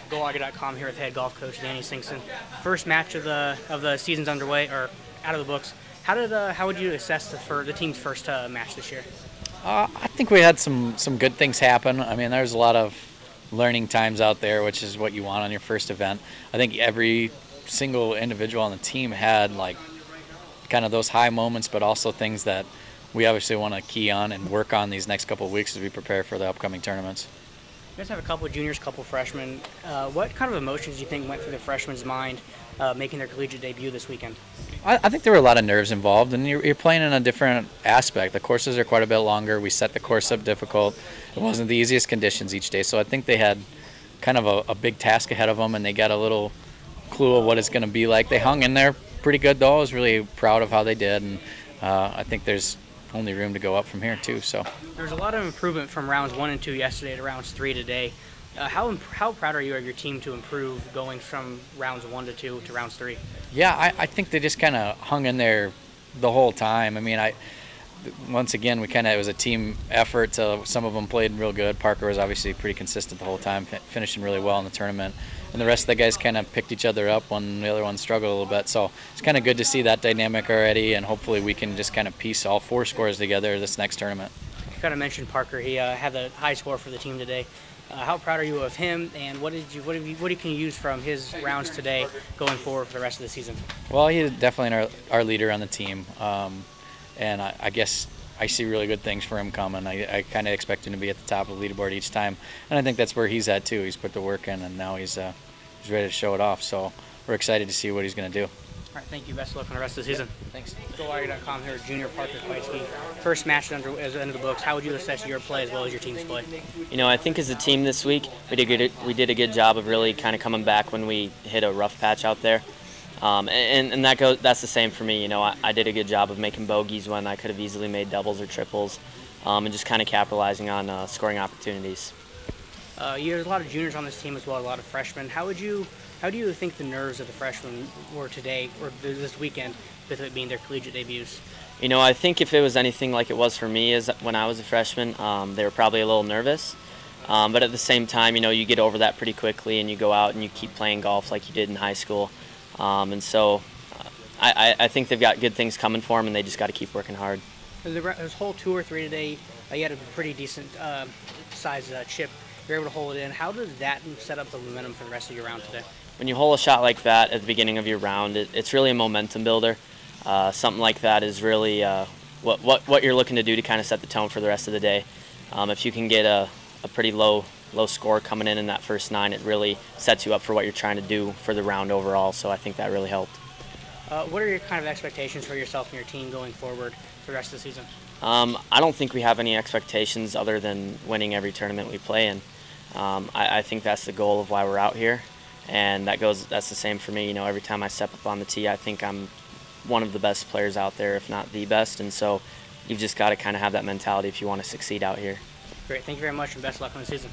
GoAuger.com here with head golf coach Danny Sinksen. First match of the season's underway, or out of the books. How would you assess the team's first match this year? I think we had some good things happen. I mean, there's a lot of learning times out there, which is what you want on your first event. I think every single individual on the team had like kind of those high moments, but also things that we obviously want to key on and work on these next couple of weeks as we prepare for the upcoming tournaments. You guys have a couple of juniors, a couple of freshmen. What kind of emotions do you think went through the freshmen's mind making their collegiate debut this weekend? I think there were a lot of nerves involved, and you're playing in a different aspect. The courses are quite a bit longer. We set the course up difficult. It wasn't the easiest conditions each day, so I think they had kind of a big task ahead of them, and they got a little clue of what it's going to be like. They hung in there pretty good, though. I was really proud of how they did, and I think there's only room to go up from here too. So there's a lot of improvement from rounds 1 and 2 yesterday to rounds 3 today. How proud are you of your team to improve going from rounds 1 to 2 to rounds 3? Yeah, I think they just kind of hung in there the whole time. I mean, once again, it was a team effort. Some of them played real good. Parker was obviously pretty consistent the whole time, finishing really well in the tournament. And the rest of the guys kind of picked each other up when the other ones struggled a little bit. So it's kind of good to see that dynamic already, and hopefully we can just kind of piece all 4 scores together this next tournament. You kind of mentioned Parker. He had the high score for the team today. How proud are you of him, and what can you use from his rounds today going forward for the rest of the season? Well, he's definitely our leader on the team, and I guess I see really good things for him coming. I kind of expect him to be at the top of the leaderboard each time, and I think that's where he's at too. He's put the work in, and now he's ready to show it off. So we're excited to see what he's going to do. All right, thank you. Best of luck on the rest of the season. Thanks. GoAuger.com here with junior Parker Klitzke. First match at the end of the books. How would you assess your play as well as your team's play? You know, I think as a team this week, we did a good job of really kind of coming back when we hit a rough patch out there. And that's the same for me. You know, I did a good job of making bogeys when I could have easily made doubles or triples, and just kind of capitalizing on scoring opportunities. There's a lot of juniors on this team as well, a lot of freshmen. How do you think the nerves of the freshmen were today or this weekend with it being their collegiate debuts? You know, I think if it was anything like it was for me as when I was a freshman, they were probably a little nervous. But at the same time, you know, you get over that pretty quickly and you go out and you keep playing golf like you did in high school. And so I think they've got good things coming for them, and they just got to keep working hard. This whole 2 or 3 today, you had a pretty decent size chip. You're able to hold it in. How does that set up the momentum for the rest of your round today? When you hole a shot like that at the beginning of your round, it's really a momentum builder. Something like that is really what you're looking to do to kind of set the tone for the rest of the day. If you can get a pretty low score coming in that first 9, it really sets you up for what you're trying to do for the round overall. So I think that really helped. What are your kind of expectations for yourself and your team going forward for the rest of the season? I don't think we have any expectations other than winning every tournament we play in. I think that's the goal of why we're out here, and that's the same for me. You know, every time I step up on the tee, I think I'm one of the best players out there, if not the best, and so you've just got to kind of have that mentality if you want to succeed out here. Great, thank you very much, and best of luck on the season.